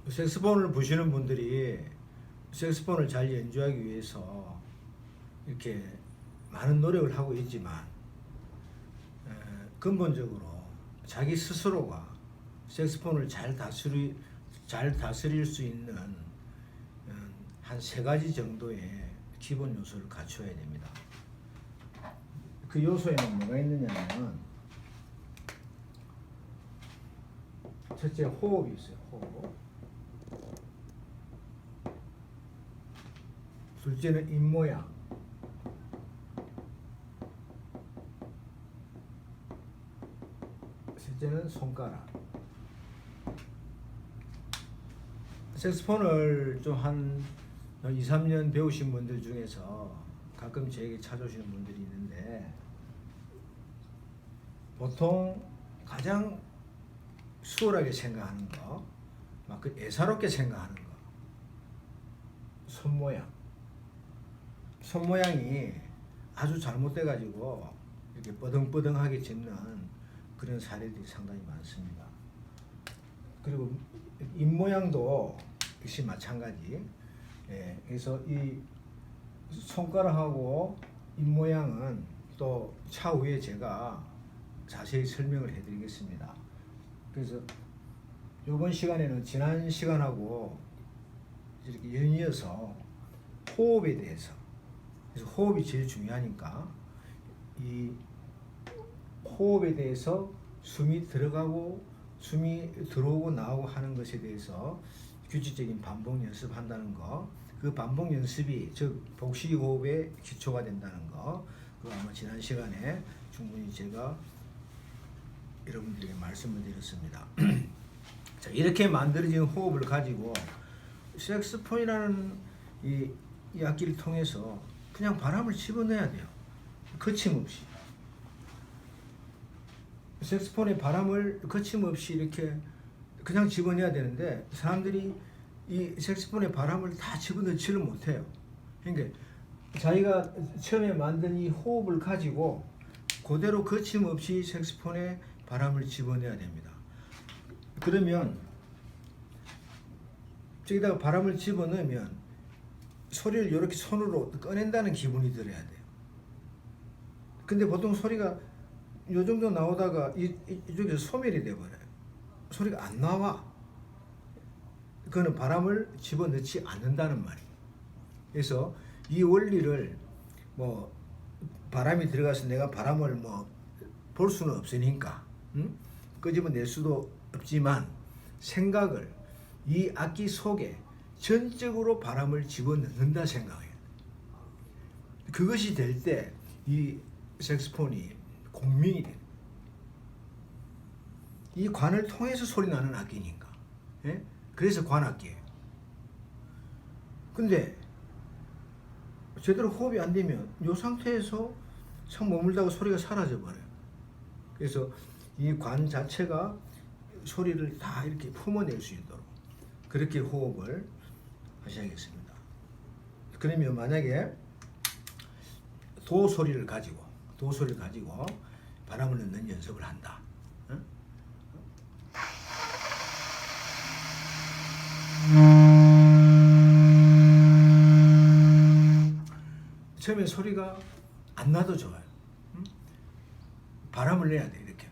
색소폰을 부시는 분들이 색소폰을 잘 연주하기 위해서 이렇게 많은 노력을 하고 있지만 근본적으로 자기 스스로가 색소폰을 잘 다스릴 수 있는 한 세 가지 정도의 기본 요소를 갖춰야 됩니다. 그 요소에는 뭐가 있느냐면 첫째 호흡이 있어요. 호흡. 둘째는 입모양. 셋째는 손가락. 색소폰을 좀 한 2, 3년 배우신 분들 중에서 가끔 저에게 찾아오시는 분들이 있는데 보통 가장 수월하게 생각하는 거, 막 그 애사롭게 생각하는 거, 손모양. 손모양이 아주 잘못돼 가지고 이렇게 뻐덩뻐덩하게 짓는 그런 사례들이 상당히 많습니다. 그리고 입모양도 역시 마찬가지. 예, 그래서 이 손가락하고 입모양은 또 차후에 제가 자세히 설명을 해드리겠습니다. 그래서 이번 시간에는 지난 시간하고 이렇게 연이어서 호흡에 대해서, 그래서 호흡이 제일 중요하니까 이 호흡에 대해서 숨이 들어가고 숨이 들어오고 나오고 하는 것에 대해서 규칙적인 반복 연습한다는 거, 그 반복 연습이 즉 복식 호흡의 기초가 된다는 거, 그거 아마 지난 시간에 충분히 제가 여러분들에게 말씀을 드렸습니다. 자, 이렇게 만들어진 호흡을 가지고 색소폰이라는 이 악기를 통해서 그냥 바람을 집어넣어야 돼요. 거침없이. 색소폰에 바람을 거침없이 이렇게 그냥 집어넣어야 되는데 사람들이 이 색소폰에 바람을 다 집어넣지를 못해요. 그러니까 자기가 처음에 만든 이 호흡을 가지고 그대로 거침없이 색소폰에 바람을 집어넣어야 됩니다. 그러면 저기다가 바람을 집어넣으면 소리를 이렇게 손으로 꺼낸다는 기분이 들어야 돼요. 근데 보통 소리가 이 정도 나오다가 이쪽에서 소멸이 돼버려요. 소리가 안 나와. 그거는 바람을 집어넣지 않는다는 말이에요. 그래서 이 원리를 뭐 바람이 들어가서 내가 바람을 뭐 볼 수는 없으니까 끄집어낼 수도 없지만 생각을 이 악기 속에 전적으로 바람을 집어넣는다 생각해요. 그것이 될 때 이 색소폰이 공명이 돼요. 이 관을 통해서 소리 나는 악기니까. 예? 그래서 관악기예요. 근데 제대로 호흡이 안 되면 이 상태에서 상 머물다가 소리가 사라져 버려요. 그래서 이 관 자체가 소리를 다 이렇게 품어낼 수 있도록 그렇게 호흡을 하셔야겠습니다. 그러면 만약에 도 소리를 가지고 바람을 넣는 연습을 한다. 처음에 소리가 안 나도 좋아요. 바람을 내야 돼, 이렇게.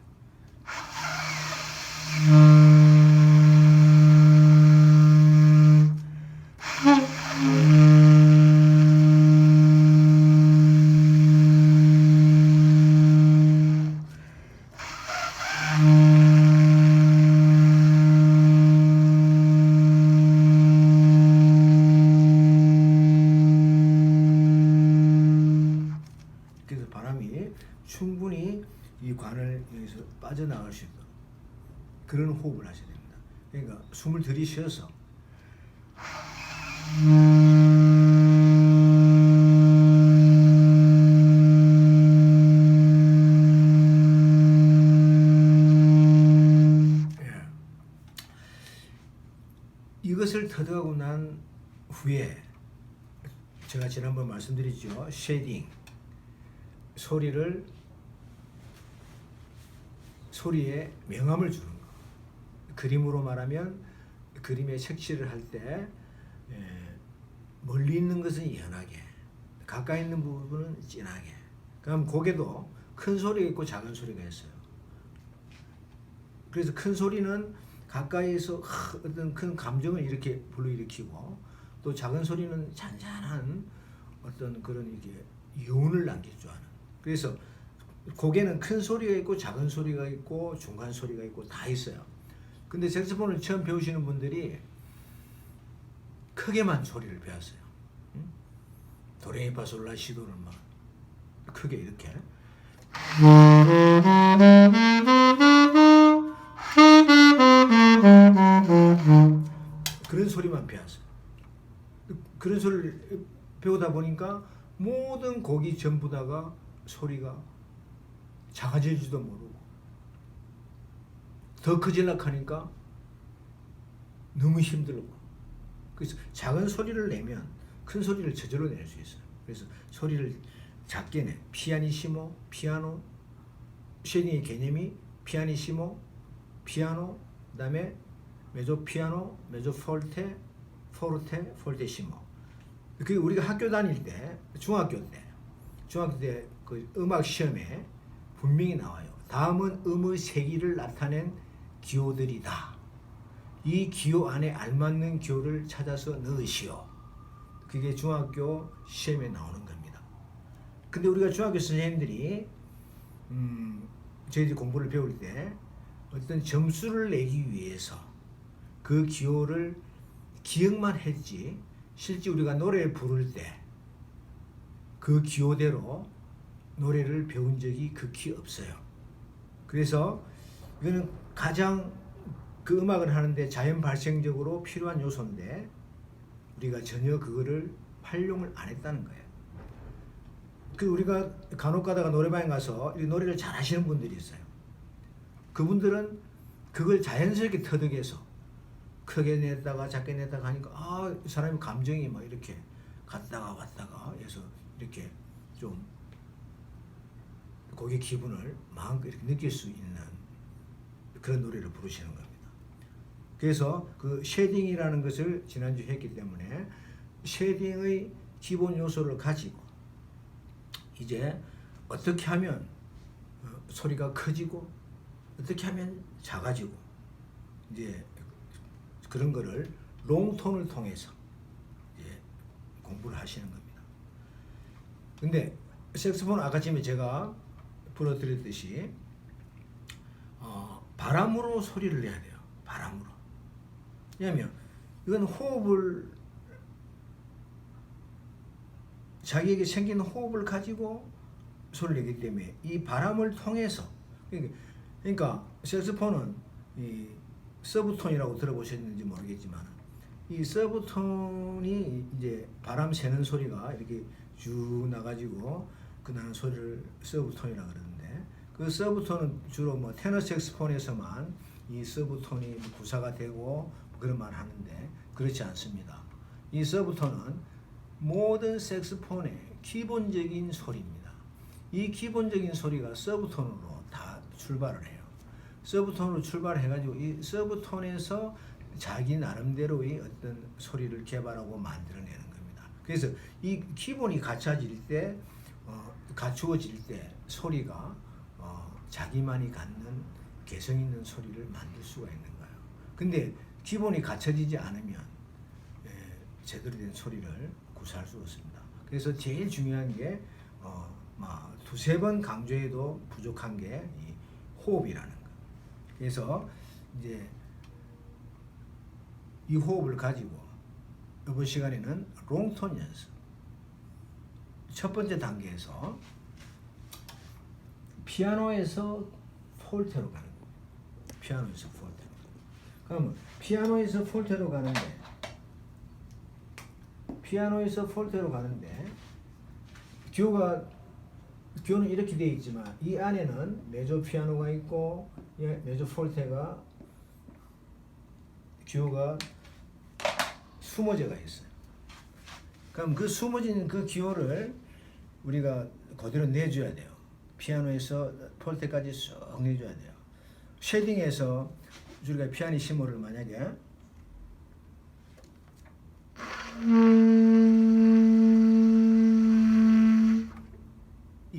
그래서 바람이 충분히 이 관을 여기서 빠져나갈 수 있도록 그런 호흡을 하셔야 됩니다. 그러니까 숨을 들이쉬어서 이것을 터득하고 난 후에 제가 지난번 말씀드렸죠. 쉐딩, 소리에 명암을 주는 거. 그림으로 말하면 그림에 색칠을 할 때 멀리 있는 것은 연하게, 가까이 있는 부분은 진하게. 그럼 곡에도 큰 소리가 있고 작은 소리가 있어요. 그래서 큰 소리는 가까이에서 어떤 큰 감정을 이렇게 불러일으키고, 또 작은 소리는 잔잔한 어떤 그런 이게 여운을 남길 줄 아는. 그래서 곡에는 큰 소리가 있고 작은 소리가 있고 중간 소리가 있고 다 있어요. 근데 색소폰을 처음 배우시는 분들이 크게만 소리를 배웠어요. 도레미파솔라시도를 막 크게 이렇게 그런 소리만 배웠어요. 그런 소리를 배우다 보니까 모든 곡이 전부 다가 소리가 작아질지도 모르고, 더 커지려고 하니까 너무 힘들고, 그래서 작은 소리를 내면 큰 소리를 저절로 낼 수 있어요. 그래서 소리를 작게 내. 피아니시모, 피아노, 쉐딩의 개념이 피아니시모, 피아노, 그다음에 메조 피아노, 메조 폴테, 포르테, 폴테시모. 그게 우리가 학교 다닐 때, 중학교 때 그 음악 시험에 분명히 나와요. 다음은 음의 세기를 나타낸 기호들이다. 이 기호 안에 알맞는 기호를 찾아서 넣으시오. 그게 중학교 시험에 나오는 겁니다. 근데 우리가 중학교 선생님들이 저희들이 공부를 배울 때 어떤 점수를 내기 위해서 그 기호를 기억만 했지, 실제 우리가 노래를 부를 때 그 기호대로 노래를 배운 적이 극히 없어요. 그래서 이거는 가장 그 음악을 하는데 자연 발생적으로 필요한 요소인데 우리가 전혀 그거를 활용을 안 했다는 거예요. 그 우리가 간혹 가다가 노래방에 가서 이 노래를 잘 하시는 분들이 있어요. 그분들은 그걸 자연스럽게 터득해서 크게 냈다가 작게 냈다가 하니까 사람의 감정이 막 이렇게 갔다가 왔다가 해서 이렇게 좀 곡의 기분을 마음껏 이렇게 느낄 수 있는 그런 노래를 부르시는 겁니다. 그래서 그 쉐딩이라는 것을 지난주에 했기 때문에 쉐딩의 기본 요소를 가지고 이제 어떻게 하면 소리가 커지고 어떻게 하면 작아지고 이제 그런 거를 롱톤을 통해서 이제 공부를 하시는 겁니다. 근데 색소폰 아까 전에 제가 불어드렸듯이 바람으로 소리를 내야 돼요. 바람으로. 왜냐하면 이건 호흡을, 자기에게 생긴 호흡을 가지고 소리를 내기 때문에 이 바람을 통해서, 그러니까 색소폰은 이 서브톤이라고 들어보셨는지 모르겠지만 이 서브톤이 이제 바람 새는 소리가 이렇게 쭉 나가지고 그 나는 소리를 서브톤이라고 그러는데, 그 서브톤은 주로 뭐 테너 색소폰에서만 이 서브톤이 구사가 되고 그런 말 하는데 그렇지 않습니다. 이 서브톤은 모든 색소폰의 기본적인 소리입니다. 이 기본적인 소리가 서브톤으로 다 출발을 해요. 서브톤으로 출발해가지고 이 서브톤에서 자기 나름대로의 어떤 소리를 개발하고 만들어내는 겁니다. 그래서 이 기본이 갖추어질 때 소리가 자기만이 갖는 개성 있는 소리를 만들 수가 있는 거예요. 근데 기본이 갖춰지지 않으면 제대로 된 소리를 구사할 수 없습니다. 그래서 제일 중요한 게 두세 번 강조해도 부족한 게 이 호흡이라는 거. 그래서 이제 이 호흡을 가지고 이번 시간에는 롱톤 연습. 첫 번째 단계에서 피아노에서 폴테로 가는 거예요. 피아노에서 폴테로. 그러면 피아노에서 폴테로 가는데 기호는 이렇게 되어 있지만 이 안에는 메조 피아노가 있고 메조 폴테가 기호가 숨어져가 있어요. 그럼 그 숨어진 그 기호를 우리가 그대로 내줘야 돼요. 피아노에서 폴테까지 쏙 내줘야 돼요. 쉐딩에서 우리가 피아니시모를 만약에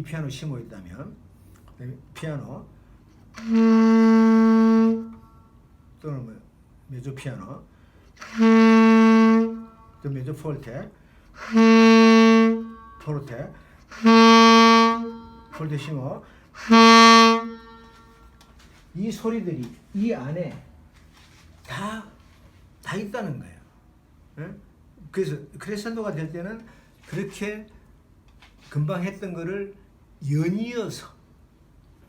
이 피아노 심어 있다면 피아노 또는 뭐 메조 피아노 또 메조 폴테 포르테 폴테시모 이 소리들이 이 안에 다 있다는 거예요. 예? 그래서 크레센도가 될 때는 그렇게 금방 했던 거를 연이어서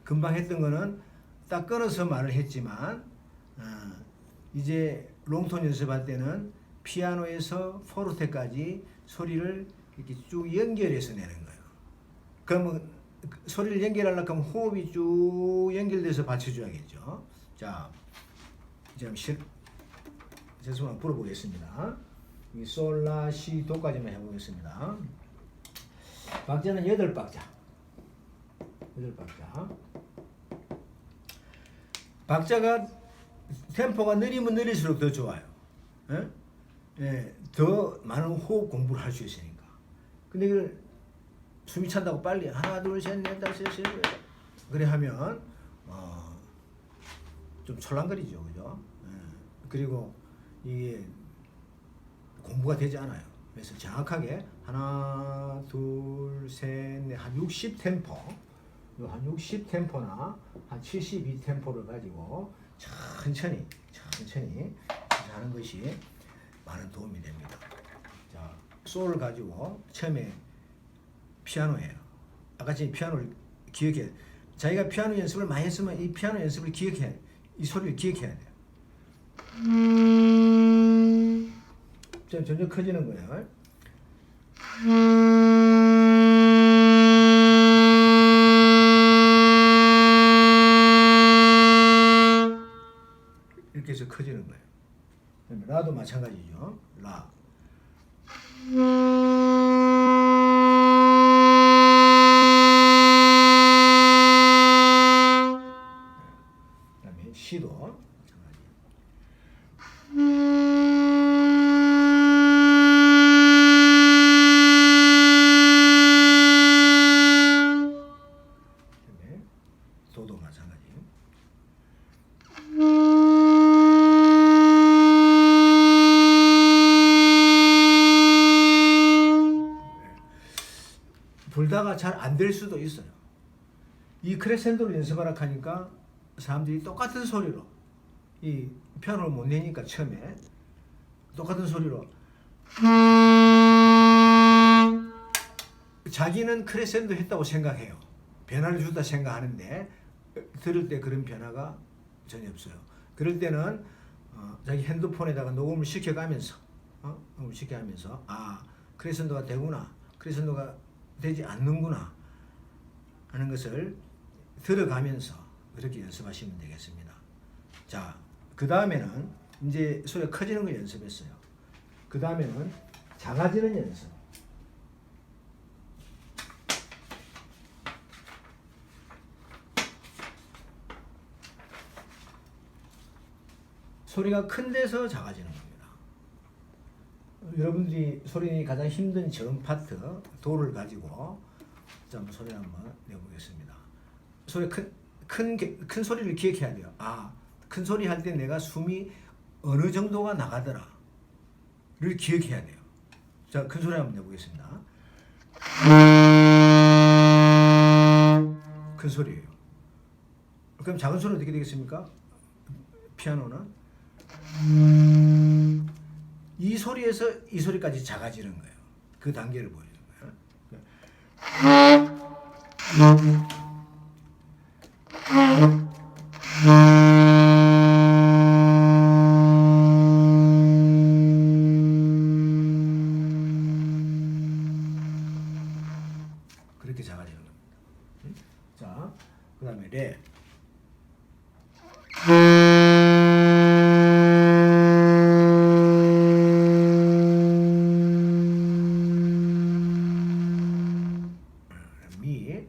금방 했던 거는 딱 끊어서 말을 했지만 이제 롱톤 연습할 때는 피아노에서 포르테까지 소리를 이렇게 쭉 연결해서 내는 거예요. 그러면 소리를 연결하려고 하면 호흡이 쭉 연결돼서 받쳐줘야겠죠. 자, 이제 제가 한번 불어보겠습니다. 이 솔라 시 도까지만 해보겠습니다. 박자는 8박자. 8박자. 박자가 템포가 느리면 느릴수록 더 좋아요. 예? 예, 더 많은 호흡 공부를 할 수 있으니까. 근데 이걸 숨이 찬다고 빨리 하나 둘 셋 넷 다섯 여섯 그래 하면 좀 철랑거리죠, 그죠? 예. 그리고 이게 공부가 되지 않아요. 그래서 정확하게 하나 둘 셋 넷 한 60 템포, 한 60 템포나 한 72 템포를 가지고 천천히 하는 것이 많은 도움이 됩니다. 자, 솔을 가지고 처음에 피아노예요. 아까 전에 피아노를 기억해. 자기가 피아노 연습을 많이 했으면 이 피아노 연습을 기억해. 이 소리를 기억해야 돼요. 점점 커지는 거예요. 이렇게 해서 커지는 거예요. 라도 마찬가지죠. 라. 그다음에 시도 마찬가지. 그다음에 도도 마찬가지. 불다가 잘 안 될 수도 있어요. 이 크레센도를 연습하라 하니까 사람들이 똑같은 소리로 이 피아노를 못 내니까 처음에 똑같은 소리로 자기는 크레센도 했다고 생각해요. 변화를 주다 생각하는데 들을 때 그런 변화가 전혀 없어요. 그럴 때는 자기 핸드폰에다가 녹음을 시켜가면서 크레센도가 되구나, 크레센도가 되지 않는구나 하는 것을 들어가면서 그렇게 연습하시면 되겠습니다. 자, 그 다음에는 이제 소리가 커지는 걸 연습했어요. 그 다음에는 작아지는 연습. 소리가 큰 데서 작아지는 겁니다. 여러분들이 소리 가장 힘든 저음 파트 도를 가지고 좀 소리 한번 내보겠습니다. 소리 큰 소리를 기억해야 돼요. 큰 소리 할 때 내가 숨이 어느 정도가 나가더라를 기억해야 돼요. 자, 큰 소리 한번 내보겠습니다. 큰 소리예요. 그럼 작은 소리는 어떻게 되겠습니까? 피아노는 이 소리에서 이 소리까지 작아지는 거예요. 그 단계를 보여주는 거예요. 그렇게 작아지는 겁니다. 자, 그 다음에 레. 미.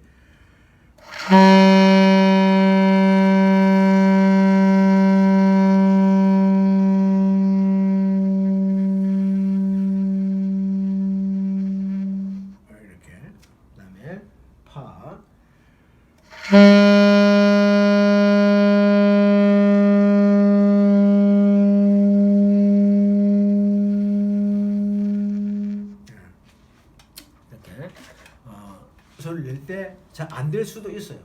이렇게. 그다음에 파. 이렇게 소리를 낼 때 잘 안 될 수도 있어요.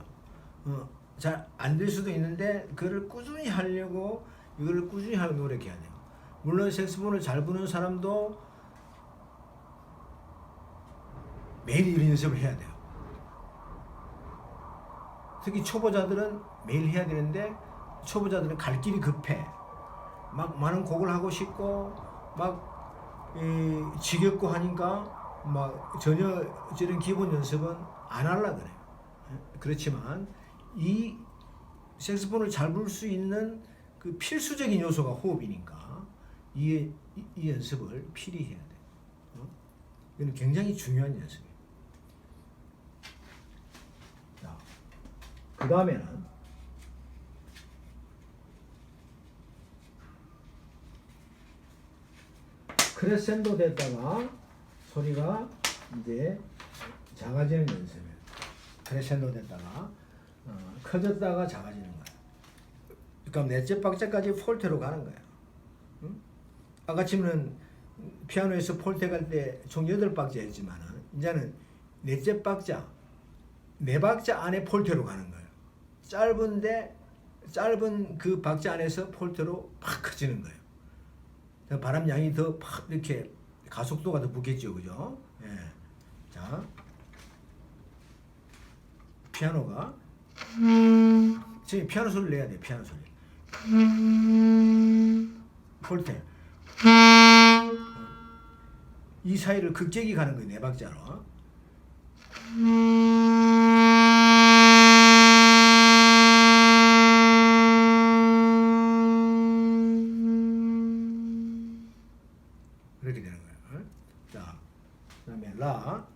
잘 안 될 수도 있는데 그걸 꾸준히 하려고 이걸 꾸준히 하려고 노력해야 돼요. 물론 색소폰을 잘 부는 사람도 매일 이런 연습을 해야 돼요. 특히 초보자들은 매일 해야 되는데 초보자들은 갈 길이 급해. 막 많은 곡을 하고 싶고 막 지겹고 하니까 막 전혀 저런 기본 연습은 안 하려고 그래요. 그렇지만 이 색소폰을 잘 불 수 있는 그 필수적인 요소가 호흡이니까 이 연습을 필히 해야 돼요. 이건 굉장히 중요한 연습이에요. 자, 그 다음에는 크레센도 됐다가 소리가 이제 작아지는 연습이에요. 크레센도 됐다가 커졌다가 작아지는 거예요. 그러니까 넷째 박자까지 폴테로 가는 거예요. 아까 치면은 피아노에서 폴테 갈 때 총 8박자였지만은 이제는 넷째 박자, 4박자 안에 폴테로 가는 거예요. 짧은 그 박자 안에서 폴테로 팍 커지는 거예요. 바람 양이 더 팍 이렇게 가속도가 더 붙겠죠, 그죠? 예. 자, 피아노가 지금 피아노 소리를 내야 돼, 피아노 소리. 폴테. 이 사이를 극적이 가는 거예요, 4박자로. 이렇게 되는 거예요. 자, 그다음에 라.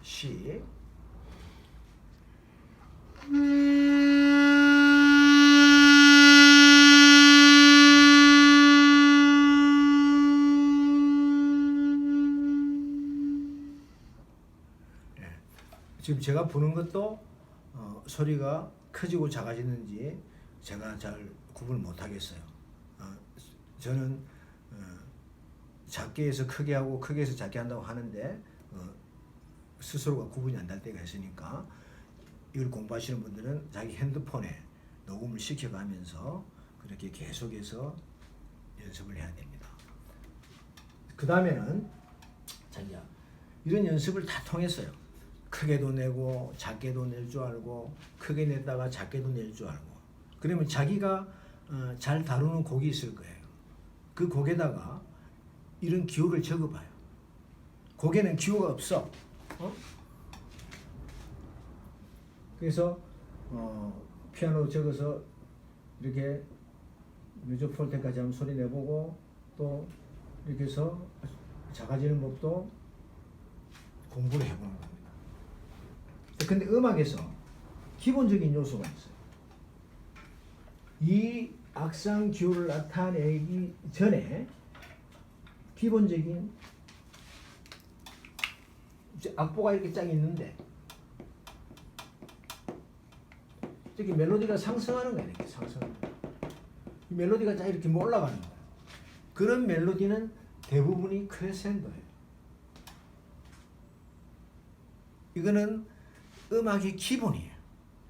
시. 지금 제가 부는 것도 소리가 커지고 작아지는지 제가 잘 구분을 못 하겠어요. 저는 작게 해서 크게 하고 크게 해서 작게 한다고 하는데 스스로가 구분이 안 될 때가 있으니까 이걸 공부하시는 분들은 자기 핸드폰에 녹음을 시켜가면서 그렇게 계속해서 연습을 해야 됩니다. 그 다음에는 자기야 이런 연습을 다 통했어요. 크게도 내고 작게도 낼 줄 알고 크게 냈다가 작게도 낼 줄 알고 그러면 자기가 잘 다루는 곡이 있을 거예요. 그 곡에다가 이런 기호를 적어봐요. 곡에는 기호가 없어. 그래서 피아노 적어서 이렇게 메조 폴테까지 한번 소리 내보고 또 이렇게 해서 작아지는 법도 공부를 해보는 겁니다. 근데 음악에서 기본적인 요소가 있어요. 이 악상 기호를 나타내기 전에 기본적인 악보가 이렇게 쫙 있는데 이렇게 멜로디가 상승하는 거예요. 이렇게 상승하는 거예요. 이 멜로디가 쫙 이렇게 올라가는 거예요. 그런 멜로디는 대부분이 크레센도예요. 이거는 음악의 기본이에요.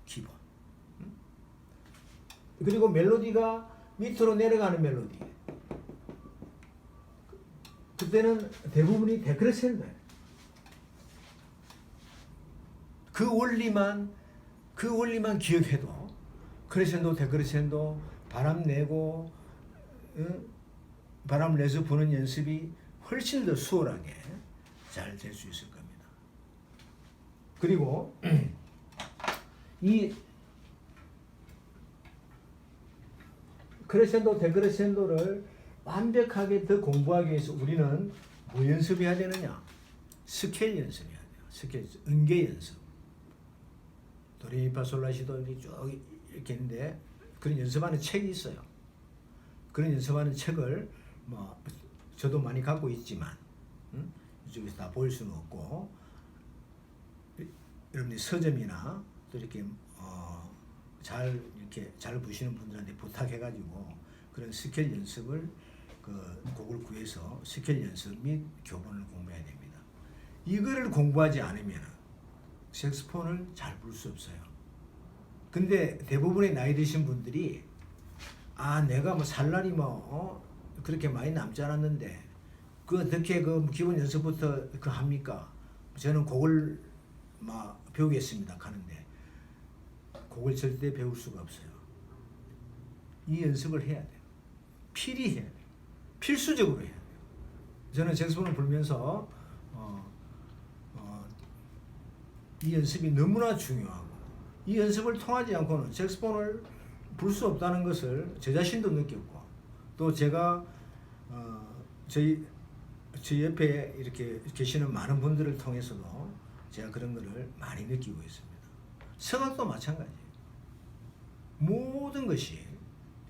기본. 그리고 멜로디가 밑으로 내려가는 멜로디. 그때는 대부분이 데크레센도예요. 그 원리만 기억해도 크레센도, 데크레센도, 바람 내고 바람 내서 부는 연습이 훨씬 더 수월하게 잘 될 수 있을 겁니다. 그리고 이 크레센도, 데크레센도를 완벽하게 더 공부하기 위해서 우리는 뭐 연습해야 되느냐? 스케일 연습해야 돼요. 스케일, 음계 연습. 도레미파솔라시도 쭉 이렇게 있는데 그런 연습하는 책이 있어요. 그런 연습하는 책을 뭐 저도 많이 갖고 있지만 이쪽에서 다 보일 수는 없고, 여러분들 서점이나 또 이렇게 잘 보시는 분들한테 부탁해가지고 그런 스케일 연습을 곡을 구해서 스케일 연습 및 교본을 공부해야 됩니다. 이거를 공부하지 않으면 색소폰을 잘 불 수 없어요. 근데 대부분의 나이 드신 분들이 내가 뭐 살날이 그렇게 많이 남지 않았는데 어떻게 기본 연습부터 합니까? 저는 곡을 배우겠습니다 하는데 곡을 절대 배울 수가 없어요. 이 연습을 해야 돼요. 필히 해야 돼요. 필수적으로 해야 돼요. 저는 색소폰을 불면서 이 연습이 너무나 중요하고, 이 연습을 통하지 않고는 색소폰을 불 수 없다는 것을 제 자신도 느꼈고, 또 제가 저희 옆에 이렇게 계시는 많은 분들을 통해서도 제가 그런 것을 많이 느끼고 있습니다. 성악도 마찬가지예요. 모든 것이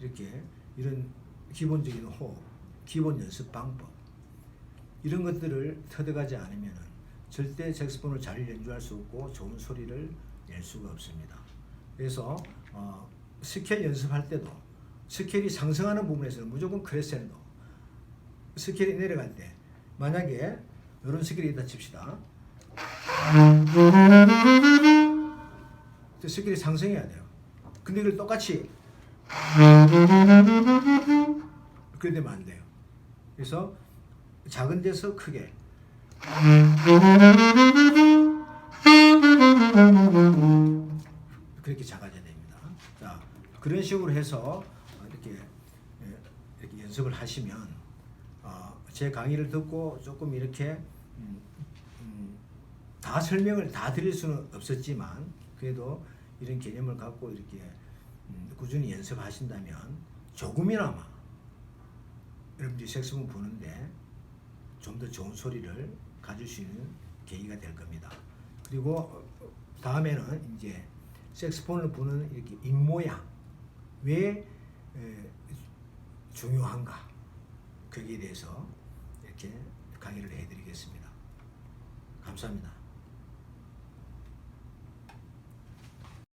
이렇게 이런 기본적인 호흡, 기본 연습 방법, 이런 것들을 터득하지 않으면 절대 색소폰을 잘 연주할 수 없고 좋은 소리를 낼 수가 없습니다. 그래서 스케일 연습할 때도 스케일이 상승하는 부분에서는 무조건 크레센도, 스케일이 내려갈 때 만약에 이런 스케일이 있다 칩시다. 스케일이 상승해야 돼요. 근데 이걸 똑같이 그렇게 되면 안 돼요. 그래서 작은 데서 크게, 그렇게 작아져야 됩니다. 자, 그런 식으로 해서 이렇게 연습을 하시면 제 강의를 듣고 조금 이렇게 다 설명을 다 드릴 수는 없었지만 그래도 이런 개념을 갖고 이렇게 꾸준히 연습하신다면 조금이나마 여러분들이 색소폰 부는데 좀 더 좋은 소리를 가질 수 있는 계기가 될 겁니다. 그리고 다음에는 이제 색소폰을 부는 이렇게 입모양, 왜 중요한가, 거기에 대해서 이렇게 강의를 해드리겠습니다. 감사합니다.